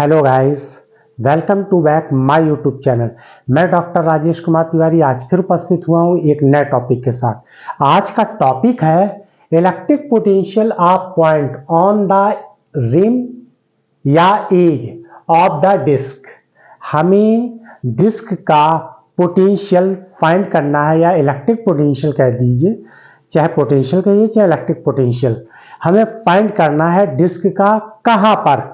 Hello guys, welcome to back my YouTube channel. मैं doctor Rajesh Kumar Tiwari आज फिर उपस्थित हुआ हूं एक नए टॉपिक के साथ। आज का टॉपिक है electric potential of point on the rim या एज ऑफ द डिस्क। हमें डिस्क का पोटेंशियल फाइंड करना है, या इलेक्ट्रिक पोटेंशियल कह दीजिए, चाहे पोटेंशियल कहिए चाहे इलेक्ट्रिक पोटेंशियल। हमें फाइंड करना है डिस्क का कहाँ पर,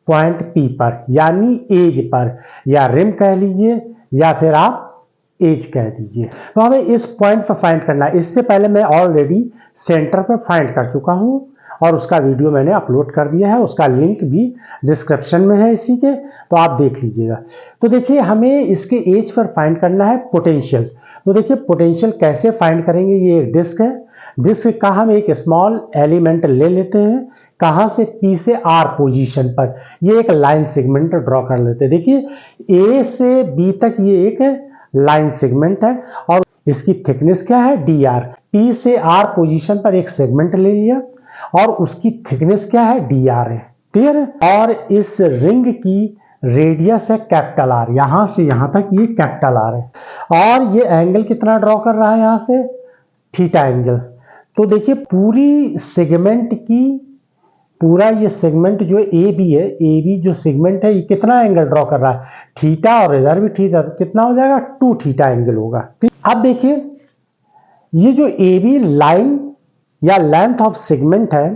पॉइंट पी पर, यानी एज पर, या रिम कह लीजिए या फिर आप एज कह दीजिए। तो हमें इस पॉइंट पर फाइंड करना है। इससे पहले मैं ऑलरेडी सेंटर पर फाइंड कर चुका हूं और उसका वीडियो मैंने अपलोड कर दिया है, उसका लिंक भी डिस्क्रिप्शन में है इसी के, तो आप देख लीजिएगा। तो देखिए, हमें इसके एज पर फाइंड करना है पोटेंशियल। तो देखिए, पोटेंशियल कैसे फाइंड करेंगे। ये एक डिस्क है, डिस्क का हम एक स्मॉल एलिमेंट ले लेते हैं, कहां से, पी से आर पोजीशन पर। ये एक लाइन सेगमेंट ड्रॉ कर लेते हैं। देखिए, ए से बी तक ये एक लाइन सेगमेंट है और इसकी थिकनेस क्या है, डी आर। पी से आर पोजीशन पर एक सेगमेंट ले लिया और उसकी थिकनेस क्या है, डी आर है। क्लियर है। और इस रिंग की रेडियस है कैपिटल आर, यहां से यहां तक ये कैपिटल आर है। और ये एंगल कितना ड्रॉ कर रहा है, यहां से थीटा एंगल। तो देखिए, पूरी सेगमेंट की, पूरा ये सेगमेंट जो ए बी है, ए बी जो सेगमेंट है, ये कितना एंगल ड्रॉ कर रहा है, थीटा, और इधर भी थीटा, तो कितना हो जाएगा, 2 थीटा एंगल होगा। अब देखिए, ये जो ए बी लाइन या लेंथ ऑफ सेगमेंट है,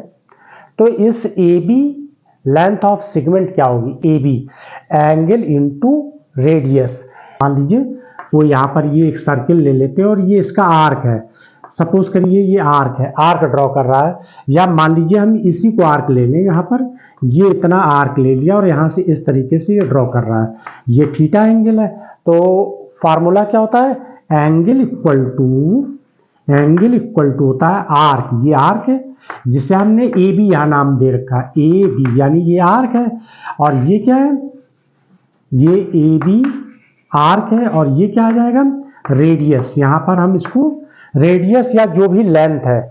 तो इस A B length of segment क्या होगी, A B angle into radius. मान लीजिए वो यहां पर ये एक सर्किल ले लेते हैं और ये इसका आर्क है। सपोज करिए ये आर्क है, आर्क ड्रॉ कर रहा है, या मान लीजिए हम इसी को आर्क ले लें, यहाँ पर ये इतना आर्क ले लिया और यहाँ से इस तरीके से ये ड्रॉ कर रहा है। ये थीटा एंगल है। तो फार्मूला क्या होता है, एंगल इक्वल टू होता है आर्क। ये आर्क है जिसे हमने ए बी यहाँ नाम दे रखा है, ए बी, यानी ये आर्क है। और ये क्या है, ये ए बी आर्क है, और ये क्या आ जाएगा, रेडियस। यहाँ पर हम इसको रेडियस या जो भी लेंथ है,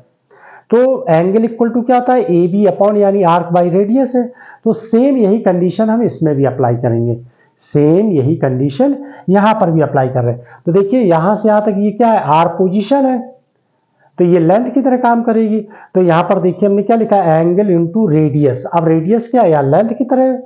तो एंगल इक्वल टू क्या होता है, ए बी अपॉन यानी आर्क बाई रेडियस है। तो सेम यही कंडीशन हम इसमें भी अप्लाई करेंगे, सेम यही कंडीशन यहां पर भी अप्लाई कर रहे हैं। तो देखिए, यहां से यहां तक ये क्या है, आर पोजीशन है, तो ये लेंथ की तरह काम करेगी। तो यहां पर देखिए हमने क्या लिखा है, एंगल इंटू रेडियस। अब रेडियस क्या है, या लेंथ की तरह,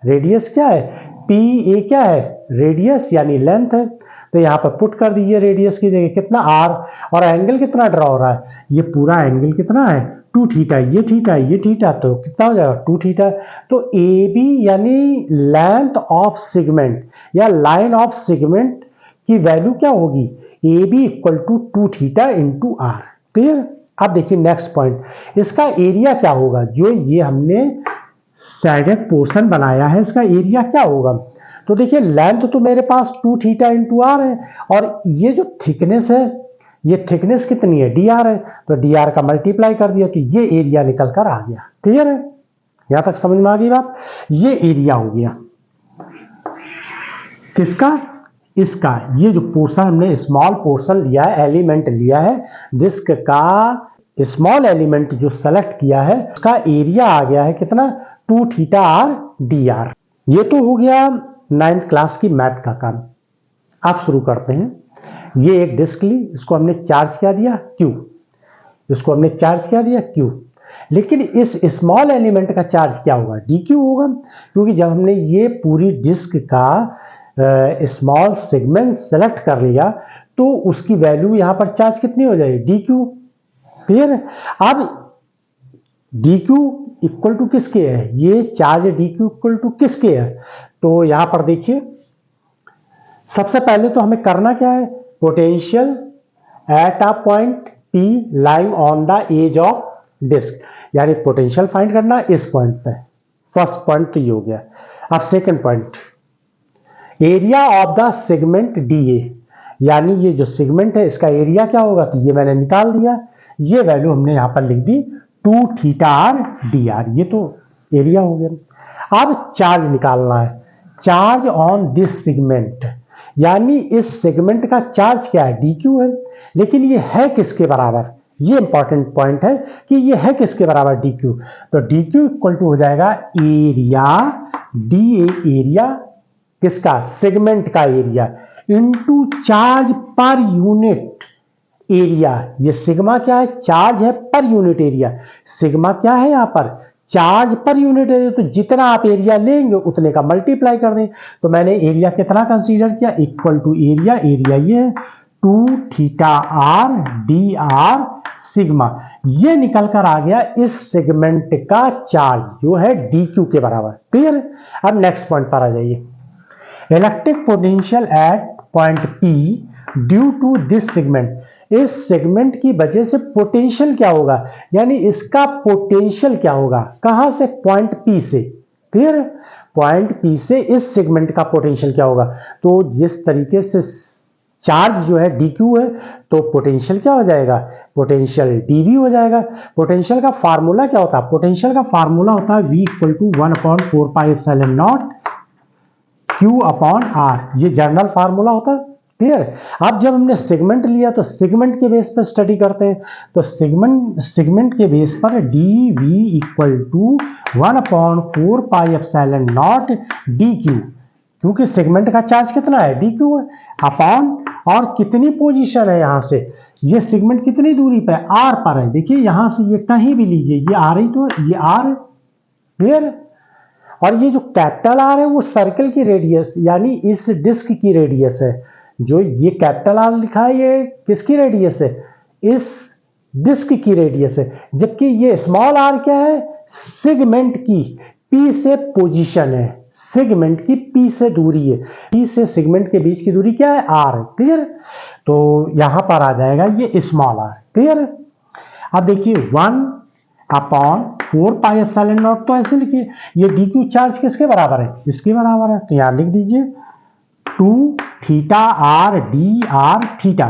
रेडियस क्या है, पी ए क्या है, रेडियस यानी लेंथ है। तो यहाँ पर पुट कर दीजिए रेडियस की जगह कितना, आर, और एंगल कितना ड्रॉ हो रहा है, ये पूरा एंगल कितना है, 2 थीटा। ये थीटा, ये थीटा, तो कितना हो जाएगा, 2 थीटा। तो ए बी यानी लेंथ ऑफ सेगमेंट या लाइन ऑफ सेगमेंट की वैल्यू क्या होगी, A B equal to 2 theta into R. Clear. अब देखिए नेक्स्ट पॉइंट, इसका एरिया क्या होगा, जो ये हमने सैडेड पोर्शन बनाया है, इसका एरिया क्या होगा। तो देखिए, लेंथ तो मेरे पास 2 थीटा इंटू आर है, और ये जो थिकनेस है, ये थिकनेस कितनी है, डी आर है। तो डी आर का मल्टीप्लाई कर दिया तो ये एरिया निकल कर आ गया। क्लियर है, यहां तक समझ में आ गई बात। ये एरिया हो गया किसका, इसका। ये जो पोर्शन हमने स्मॉल पोर्शन लिया है, एलिमेंट लिया है, डिस्क का स्मॉल एलिमेंट जो सेलेक्ट किया है, उसका एरिया आ गया है कितना, 2 थीटा आर डी आर। ये तो हो गया 9th क्लास की मैथ का काम। आप शुरू करते हैं। ये एक डिस्क ली, इसको हमने चार्ज क्या दिया, क्यू, इसको हमने चार्ज क्या दिया, क्यू। लेकिन इस स्मॉल एलिमेंट का चार्ज क्या होगा, डी क्यू होगा, क्योंकि जब हमने ये पूरी डिस्क का स्मॉल सेगमेंट सेलेक्ट कर लिया तो उसकी वैल्यू यहां पर चार्ज कितनी हो जाएगी, डी क्यू। क्लियर है। अब डी क्यू इक्वल टू किसके है, ये charge D Q equal to किसके है। तो यहां पर देखिए, सबसे पहले तो हमें करना क्या है, potential at a point P lying on the edge of disc, यानी पोटेंशियल फाइंड करना इस पॉइंट पे। फर्स्ट पॉइंट तो ये हो गया। अब second point, area of the segment D A, यानी ये जो सेगमेंट है इसका एरिया क्या होगा, तो ये मैंने निकाल दिया। ये वैल्यू हमने यहां पर लिख दी 2 थीटा आर डी आर, ये तो एरिया हो गया। अब चार्ज निकालना है, चार्ज ऑन दिस सेगमेंट, यानी इस सेगमेंट का चार्ज क्या है, डी क्यू है। लेकिन ये है किसके बराबर, ये इंपॉर्टेंट पॉइंट है कि ये है किसके बराबर, डी क्यू। तो डी क्यू इक्वल टू हो जाएगा एरिया डी एरिया किसका, सेगमेंट का area, into charge per unit area. ये सिग्मा क्या है, चार्ज है पर यूनिट एरिया। सिग्मा क्या है यहां पर, चार्ज पर यूनिट एरिया। तो जितना आप एरिया लेंगे उतने का मल्टीप्लाई कर दें। तो मैंने एरिया कितना कंसीडर किया, इक्वल टू एरिया, एरिया ये है 2 theta R D R sigma. ये निकल कर आ गया इस सेगमेंट का चार्ज जो है डी क्यू के बराबर। क्लियर। अब नेक्स्ट पॉइंट पर आ जाइए। Electric potential at point P due to this segment. इस सेगमेंट की वजह से पोटेंशियल क्या होगा, यानी इसका पोटेंशियल क्या होगा, कहां से, पॉइंट पी से। क्लियर। पॉइंट पी से इस सेगमेंट का पोटेंशियल क्या होगा। तो जिस तरीके से चार्ज जो है डी क्यू है, तो पोटेंशियल क्या हो जाएगा, पोटेंशियल डीवी हो जाएगा। पोटेंशियल का फार्मूला क्या होता है, पोटेंशियल का फार्मूला होता है V equal to 1/4 pi epsilon naught Q upon R। ये जनरल फार्मूला होता है। क्लियर। अब जब हमने सेगमेंट लिया तो सेगमेंट के बेस पर स्टडी करते हैं। तो सेगमेंट के बेस पर D V equal to 1/4 pi epsilon naught D Q, क्योंकि सेगमेंट का चार्ज कितना है, डी क्यू है, अपॉन और कितनी पोजीशन है यहां से, ये सेगमेंट कितनी दूरी पे, आर पर है। देखिए यहां से ये कहीं भी लीजिए, ये आर ही तो, ये आर है। क्लियर। और ये जो कैपिटल आर है वो सर्कल की रेडियस यानी इस डिस्क की रेडियस है। जो ये कैपिटल आर लिखा है ये किसकी रेडियस है, इस डिस्क की रेडियस है। जबकि ये स्मॉल आर क्या है, सेगमेंट की पी से पोजीशन है, सेगमेंट की पी से दूरी है, पी से सेगमेंट के बीच की दूरी क्या है, आर। क्लियर। तो यहां पर आ जाएगा ये स्मॉल आर। क्लियर। अब देखिए 1/4 पाई एप्सिलॉन नॉट, तो ऐसे लिखिए ये डी क्यू चार्ज किसके बराबर है, इसके बराबर है। तो यहां लिख दीजिए 2 theta R D R theta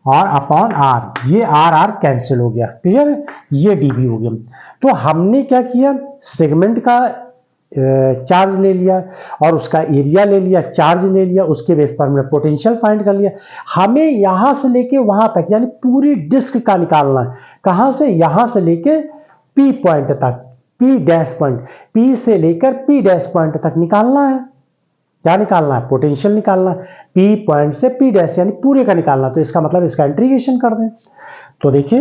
और अपॉन आर, ये आर आर कैंसिल हो गया। क्लियर। ये डीबी हो गया। तो हमने क्या किया, सेगमेंट का चार्ज ले लिया और उसका एरिया ले लिया, चार्ज ले लिया, उसके बेस पर हमने पोटेंशियल फाइंड कर लिया। हमें यहां से लेके वहां तक यानी पूरी डिस्क का निकालना है। कहां से, यहां से लेके पी पॉइंट तक, पी डैश पॉइंट, पी से लेकर पी डैश पॉइंट तक निकालना है। क्या निकालना है, पोटेंशियल निकालना है। पी पॉइंट से पी डैश यानी पूरे का निकालना। तो इसका मतलब इसका इंटीग्रेशन कर दें। तो देखिए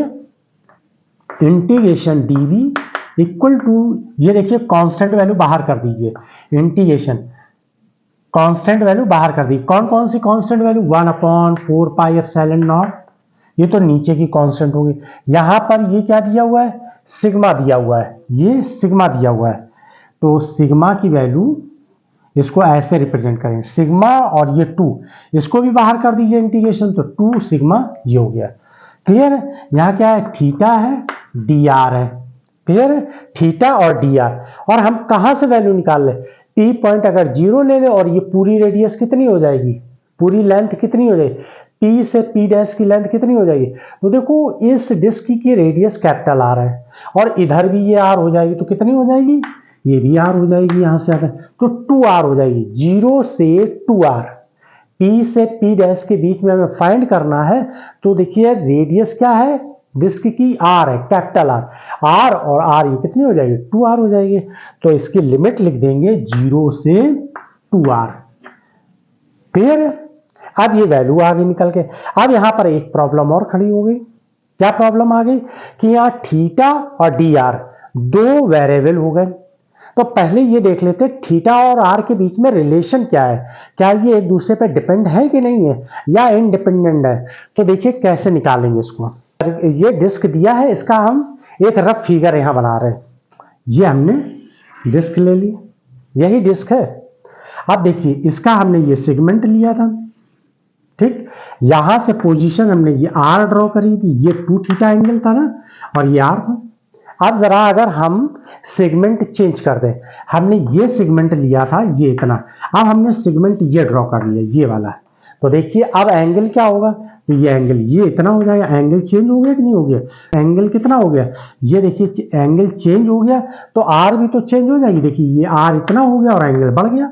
इंटीग्रेशन डीवी इक्वल टू, ये देखिए कांस्टेंट वैल्यू बाहर कर दीजिए, इंटीग्रेशन कांस्टेंट वैल्यू बाहर कर दी। कौन कौन सी constant value, 1/4 pi epsilon naught, ये तो नीचे की कांस्टेंट होगी। यहां पर ये क्या दिया हुआ है, सिग्मा दिया हुआ है, ये सिग्मा दिया हुआ है। तो सिग्मा की वैल्यू इसको ऐसे रिप्रेजेंट करें, सिग्मा और ये 2, इसको भी बाहर कर दीजिए इंटीग्रेशन, तो 2 सिग्मा ये हो गया। क्लियर है। यहां क्या है, थीटा है, डी आर है। क्लियर है, थीटा और डी आर। और हम कहां से वैल्यू निकाल ले, पी पॉइंट अगर 0 ले ले और ये पूरी रेडियस कितनी हो जाएगी, पूरी लेंथ कितनी हो जाएगी, पी से पी डैश की लेंथ कितनी हो जाएगी। तो देखो इस डिस्क की रेडियस कैपिटल आर है और इधर भी ये आर हो जाएगी, तो कितनी हो जाएगी, ये भी आर हो जाएगी, यहां से आकर तो 2 आर हो जाएगी। 0 से 2 आर, पी से पी डैश के बीच में हमें फाइंड करना है। तो देखिए रेडियस क्या है डिस्क की, आर है, कैपिटल आर। आर और आर ये कितनी हो जाएगी, 2 आर हो जाएगी। तो इसकी लिमिट लिख देंगे 0 से 2 आर। क्लियर है। अब ये वैल्यू आ गई निकल के। अब यहां पर एक प्रॉब्लम और खड़ी हो गई। क्या प्रॉब्लम आ गई कि यहां थीटा और डी आर 2 वेरिएबल हो गए। तो पहले ये देख लेते थीटा और आर के बीच में रिलेशन क्या है, क्या ये एक दूसरे पे डिपेंड है कि नहीं है या इनडिपेंडेंट है। तो देखिए कैसे निकालेंगे इसको। ये डिस्क दिया है, इसका हम एक रफ फिगर यहां बना रहे हैं। ये हमने डिस्क ले ली, यही डिस्क है। अब देखिए इसका हमने ये सेगमेंट लिया था, ठीक। यहां से पोजीशन हमने ये आर ड्रॉ करी थी, ये 2 थीटा एंगल था ना और ये आर था। अब जरा अगर हम सेगमेंट चेंज कर दें, हमने ये सेगमेंट लिया था ये इतना, अब हमने सेगमेंट ये ड्रॉ कर लिया ये वाला। तो देखिए अब एंगल क्या होगा, तो ये एंगल ये इतना हो जाएगा। एंगल चेंज हो गया कि नहीं हो गया, एंगल कितना हो गया, ये देखिए एंगल चेंज हो गया, तो आर भी तो चेंज हो जाएगी। देखिए ये आर इतना हो गया और एंगल बढ़ गया।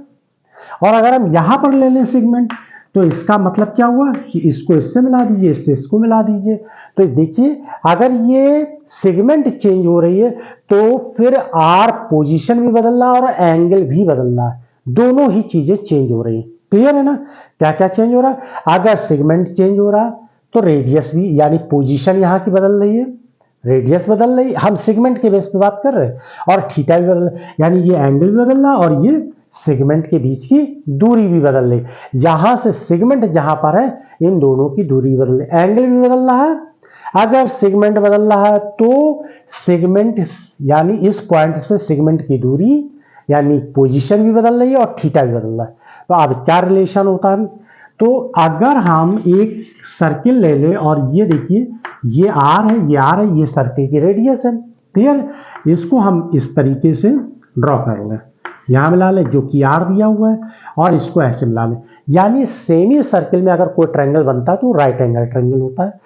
और अगर हम यहां पर ले लें सेगमेंट, तो इसका मतलब क्या हुआ कि इसको इससे मिला दीजिए, इससे इसको मिला दीजिए। तो देखिए अगर ये सेगमेंट चेंज हो रही है तो फिर आर पोजीशन भी बदल रहा है और एंगल भी बदल रहा है, दोनों ही चीजें चेंज हो रही है। क्लियर है ना? क्या क्या चेंज हो रहा है? अगर सेगमेंट चेंज हो रहा है तो रेडियस भी, यानी पोजीशन यहाँ की बदल रही है, रेडियस बदल रही, हम सेगमेंट के बेस पे बात कर रहे हैं, और थीटा भी बदल, यानी ये एंगल भी बदल रहा और ये सेगमेंट के बीच की दूरी भी बदल रही। यहां से सेगमेंट जहां पर है इन दोनों की दूरी बदल रही, एंगल भी बदल रहा है। अगर सेगमेंट बदल रहा है तो सेगमेंट यानी इस पॉइंट से सेगमेंट की दूरी यानी पोजीशन भी बदल रही है और थीटा भी बदल रहा है। तो अब क्या रिलेशन होता है? तो अगर हम एक सर्किल ले लें और ये देखिए ये आर है, ये आर है, ये सर्किल की रेडियस है। क्लियर? इसको हम इस तरीके से ड्रॉ कर लें, यहां मिला लें जो कि आर दिया हुआ है, और इसको ऐसे मिला लें। यानी सेमी सर्किल में अगर कोई ट्रायंगल बनता है तो राइट एंगल ट्रायंगल होता है।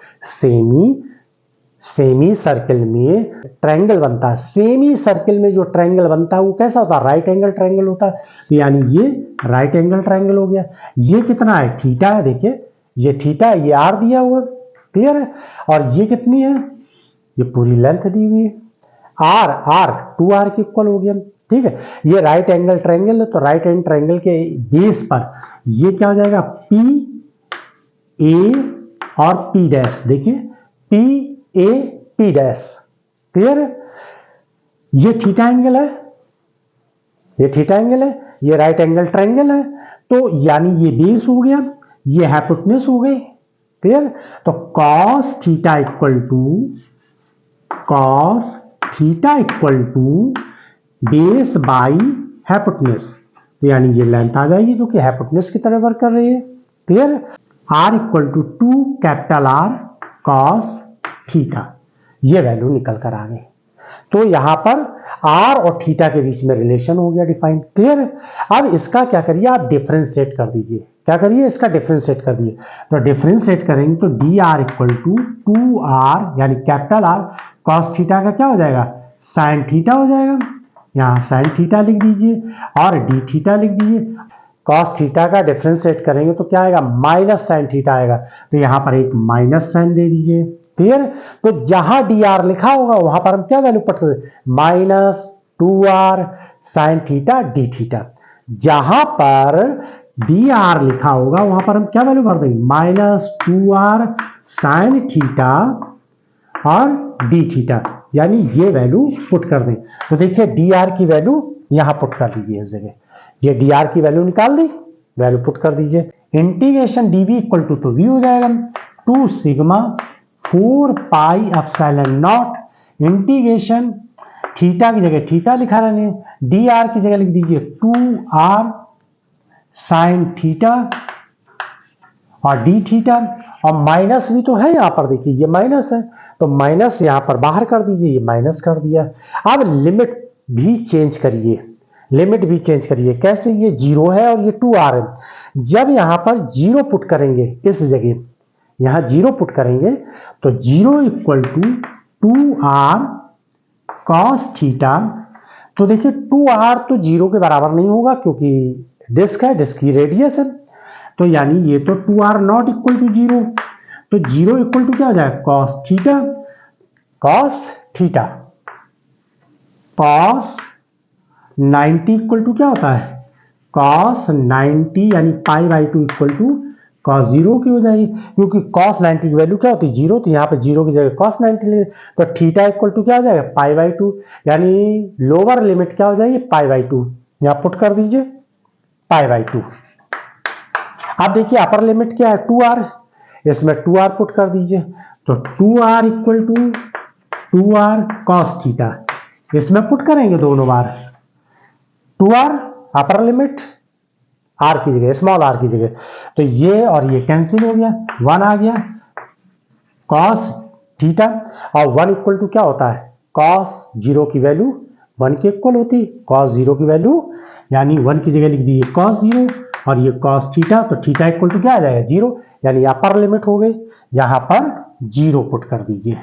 सेमी सर्किल में ट्रायंगल बनता है, सेमी सर्किल में जो ट्रायंगल बनता है वो कैसा होता है? राइट एंगल ट्रायंगल होता है। तो यानी ये राइट एंगल ट्रायंगल हो गया। ये कितना है? थीटा है। देखिए ये थीटा है, ये आर दिया हुआ। क्लियर है? और ये कितनी है? ये पूरी लेंथ दी हुई है। आर आर 2r के इक्वल हो गया। ठीक है? ये राइट एंगल ट्रायंगल है, तो राइट एंगल ट्रायंगल के बेस पर ये क्या हो जाएगा? पी ए और पी डैश। देखिए P A P dash. Clear है? ये थीटा एंगल है, ये थीटा एंगल है, ये राइट एंगल ट्रायंगल है। तो यानी ये बेस हो गया, ये हाइपोटेन्यूज हो गई। क्लियर? तो cos theta equal to base by hypotenuse, यानी ये लेंथ आ जाएगी जो कि हाइपोटेन्यूज की तरह वर्क कर रही है। Clear? r equal to 2 capital R cos theta, ये वैल्यू निकल कर आ गई। तो यहां पर r और थीटा के बीच में रिलेशन हो गया डिफाइन। क्लियर है? अब इसका क्या करिए, आप डिफरेंशिएट कर दीजिए। क्या करिए? इसका डिफरेंशिएट कर दिए। तो डिफरेंशिएट करेंगे तो dr इक्वल टू 2r यानी कैपिटल R cos थीटा का क्या हो जाएगा? साइन थीटा हो जाएगा। यहाँ साइन थीटा लिख दीजिए और डी थीटा लिख दीजिए। cos थीटा का डिफरेंशिएट करेंगे तो क्या आएगा? माइनस साइन थीटा आएगा। तो यहाँ पर एक माइनस साइन दे दीजिए। क्लियर? तो जहां dr लिखा होगा वहां पर हम क्या वैल्यू पुट कर दें? Minus 2r sine theta D theta. जहां पर dr लिखा होगा वहां पर हम क्या वैल्यू भर देंगे? माइनस 2r साइन थीटा और डी थीटा, यानी ये वैल्यू पुट कर दें। तो देखिए dr की वैल्यू यहां पुट कर दीजिए इस जगह, ये dr की वैल्यू निकाल दी, वैल्यू पुट कर दीजिए। इंटीग्रेशन dv इक्वल टू तो v हो जाएगा 2 sigma 4 pi epsilon not integration theta की जगह थीटा लिखा रहने, dr की जगह लिख दीजिए 2r साइन थीटा और डी थीटा, और माइनस भी तो है यहां पर। देखिए ये माइनस है तो माइनस यहां पर बाहर कर दीजिए, ये माइनस कर दिया। अब लिमिट भी चेंज करिए, लिमिट भी चेंज करिए। कैसे? ये 0 है और ये 2r है। जब यहां पर 0 पुट करेंगे, इस जगह यहां 0 पुट करेंगे तो 0 equal to 2r cos theta. तो देखिए 2r तो 0 के बराबर नहीं होगा क्योंकि डिस्क है, डिस्क की रेडियस है। तो यानी ये तो 2r नॉट इक्वल टू 0, तो 0 इक्वल टू क्या हो जाएगा? cos theta. cos theta cos 90 equal to क्या होता है? cos 90 यानी pi by 2 equal to cos 0 की हो जाएगी, क्योंकि cos 90 की वैल्यू क्या होती है? 0। तो यहाँ पे 0 की जगह cos 90 ले, तो थीटा इक्वल टू क्या हो जाएगा? पाई बाई 2, यानी लोअर लिमिट क्या हो जाएगी? पाई बाई 2। यहाँ पुट कर दीजिए पाई बाई 2। अब देखिए अपर लिमिट क्या है? 2r, इसमें 2r पुट कर दीजिए तो 2r equal to 2r cos theta, इसमें पुट करेंगे दोनों बार 2r अपर लिमिट r की जगह, स्मॉल r की जगह, तो ये और ये कैंसिल हो गया, 1 आ गया cos थीटा, और 1 इक्वल टू क्या होता है? cos 0 की वैल्यू 1 के इक्वल होती है, cos 0 की वैल्यू यानी 1 की जगह लिख दीजिए cos 0 और ये cos थीटा, तो थीटा इक्वल टू क्या आ जाएगा? 0, यानी अपर लिमिट हो गई, यहां पर 0 पुट कर दीजिए।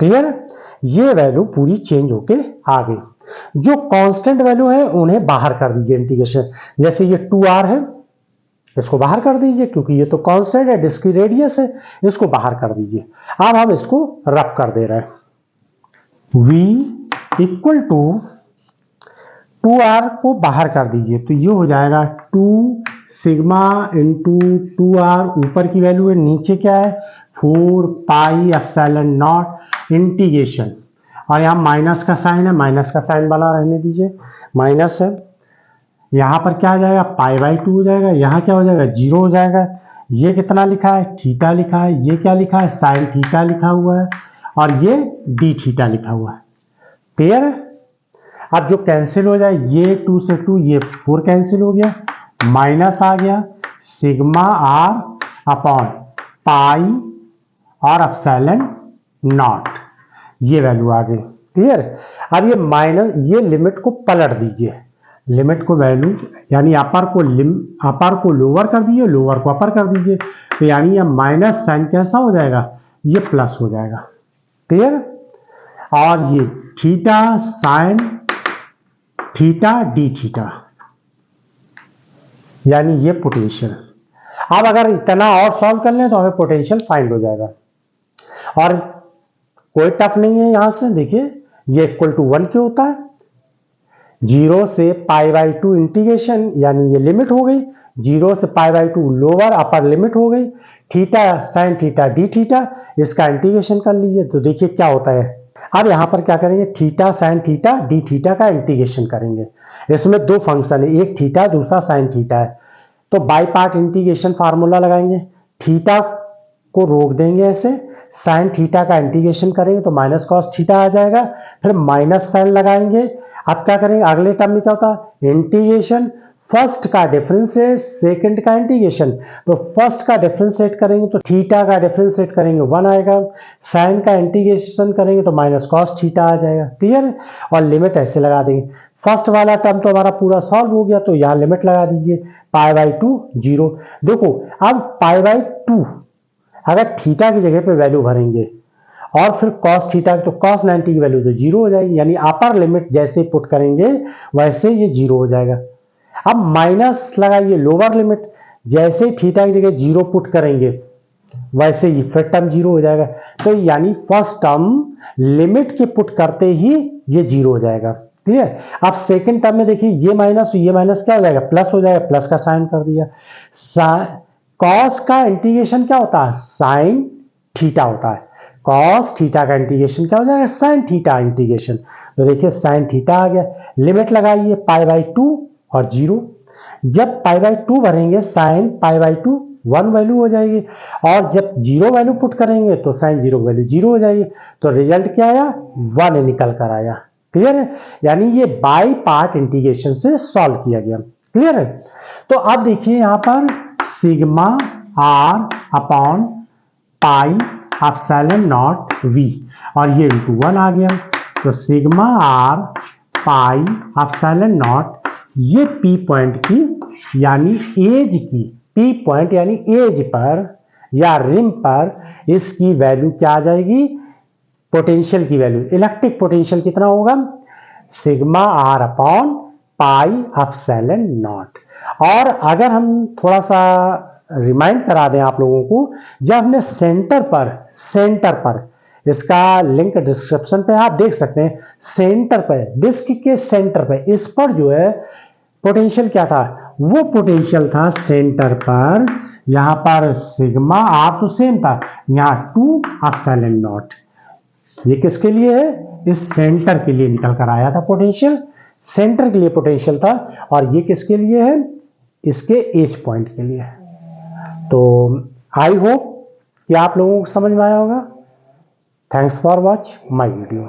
क्लियर? ये वैल्यू पूरी चेंज होके आ गई। जो कांस्टेंट वैल्यू है उन्हें बाहर कर दीजिए इंटीग्रेशन। जैसे ये 2r है, इसको बाहर कर दीजिए क्योंकि ये तो कांस्टेंट है, डिस्क की रेडियस है, इसको बाहर कर दीजिए। अब हम इसको रफ कर दे रहे हैं। v इक्वल टू 2r को बाहर कर दीजिए तो ये हो जाएगा 2 सिग्मा इंटू 2r, ऊपर की वैल्यू है, नीचे क्या है 4 पाई एप्सिलॉन नॉट इंटीग्रेशन, और यहाँ माइनस का साइन है, माइनस का साइन बना रहने दीजिए, माइनस है। यहाँ पर क्या आ जाएगा π/2 हो जाएगा, यहाँ क्या हो जाएगा 0 हो जाएगा। ये कितना लिखा है थीटा लिखा है, ये क्या लिखा है साइन थीटा लिखा हुआ है, और ये डी थीटा लिखा हुआ है। क्लियर है? अब जो कैंसिल हो जाए, ये 2 से 2 ये 4 कैंसिल हो गया, माइनस आ गया सिग्मा आर अपॉन पाई और एप्सिलॉन नॉट, ये वैल्यू आ गई। क्लियर? अब ये माइनस, ये लिमिट को पलट दीजिए, लिमिट को वैल्यू यानी अपर को लोअर कर दीजिए, लोअर को अपर कर दीजिए, तो यानी ये माइनस साइन कैसा हो जाएगा, ये प्लस हो जाएगा। क्लियर? और ये theta sine theta D theta, यानी ये पोटेंशियल। अब अगर इतना और सॉल्व कर लें तो हमें पोटेंशियल फाइंड हो जाएगा, और कोई टफ नहीं है। यहां से देखिए ये इक्वल टू 1 क्यों होता है, 0 से π/2 इंटीग्रेशन, यानी ये लिमिट हो गई, 0 से π/2 लोअर अपर लिमिट हो गई, theta sine theta D theta, इसका इंटीग्रेशन कर लीजिए तो देखिए क्या होता है। अब यहाँ पर क्या करेंगे theta sine theta D theta का इंटीग्रेशन करेंगे। इसमें दो फंक्शन है, एक थीटा दूसरा साइन थीटा है, तो बाई पार्ट इंटीग्रेशन फार्मूला लगाएंगे, थीटा को रोक देंगे ऐसे, साइन थीटा का इंटीग्रेशन करेंगे तो माइनस कॉस थीटा आ जाएगा, फिर माइनस साइन लगाएंगे। अब क्या करेंगे अगले टर्म में क्या होता है इंटीग्रेशन, फर्स्ट का डिफरेंशिएट सेकंड का इंटीग्रेशन, तो फर्स्ट का डिफरेंशिएट करेंगे तो थीटा का डिफरेंशिएट करेंगे 1 आएगा, साइन का इंटीग्रेशन करेंगे तो माइनस कॉस थीटा आ जाएगा। क्लियर? और लिमिट ऐसे लगा देंगे। फर्स्ट वाला टर्म तो हमारा पूरा सॉल्व हो गया, तो यहाँ लिमिट लगा दीजिए π/2 0। देखो अब π/2 अगर थीटा की जगह पे वैल्यू भरेंगे और फिर cos थीटा, तो cos 90 की वैल्यू तो 0 हो जाएगी, यानी अपर लिमिट जैसे पुट करेंगे वैसे ये 0 हो जाएगा। अब माइनस लगाइए लोअर लिमिट, जैसे थीटा की जगह 0 पुट करेंगे वैसे ही फिर टर्म 0 हो जाएगा, तो यानी फर्स्ट टर्म लिमिट के पुट करते ही ये 0 हो जाएगा। क्लियर? अब सेकंड टर्म में देखिए ये माइनस क्या हो जाएगा प्लस हो जाएगा, प्लस का साइन कर दिया। कॉस का इंटीग्रेशन क्या होता है साइन थीटा होता है, कॉस थीटा का इंटीग्रेशन क्या हो जाएगा साइन थीटा इंटीग्रेशन, तो देखिए साइन थीटा आ गया। लिमिट लगाइए π/2 और 0, जब π/2 भरेंगे साइन π/2 1 वैल्यू हो जाएगी, और जब 0 वैल्यू पुट करेंगे तो साइन 0 वैल्यू 0 हो जाएगी, तो रिजल्ट क्या आया 1 निकल कर आया। क्लियर है? यानी ये बाई पार्ट इंटीग्रेशन से सॉल्व किया गया। क्लियर है? तो अब देखिए यहां पर sigma R upon pi epsilon naught V, और ये इंटू 1 आ गया, तो sigma R pi epsilon naught, ये पी पॉइंट की यानी एज की, पी पॉइंट यानी एज पर या रिम पर इसकी वैल्यू क्या आ जाएगी पोटेंशियल की वैल्यू, इलेक्ट्रिक पोटेंशियल कितना होगा sigma R upon pi epsilon naught. और अगर हम थोड़ा सा रिमाइंड करा दें आप लोगों को, जब हमने सेंटर पर इसका लिंक डिस्क्रिप्शन पे आप देख सकते हैं, सेंटर पर डिस्क के सेंटर पर इस पर जो है पोटेंशियल क्या था, वो पोटेंशियल था सेंटर पर, यहां पर सिग्मा आर तो सेम था, यहां 2 एप्सिलॉन नॉट, ये किसके लिए है इस सेंटर के लिए निकल कर आया था पोटेंशियल, सेंटर के लिए पोटेंशियल था, और ये किसके लिए है इसके एज पॉइंट के लिए। तो आई होप कि आप लोगों को समझ में आया होगा। Thanks for watch my video.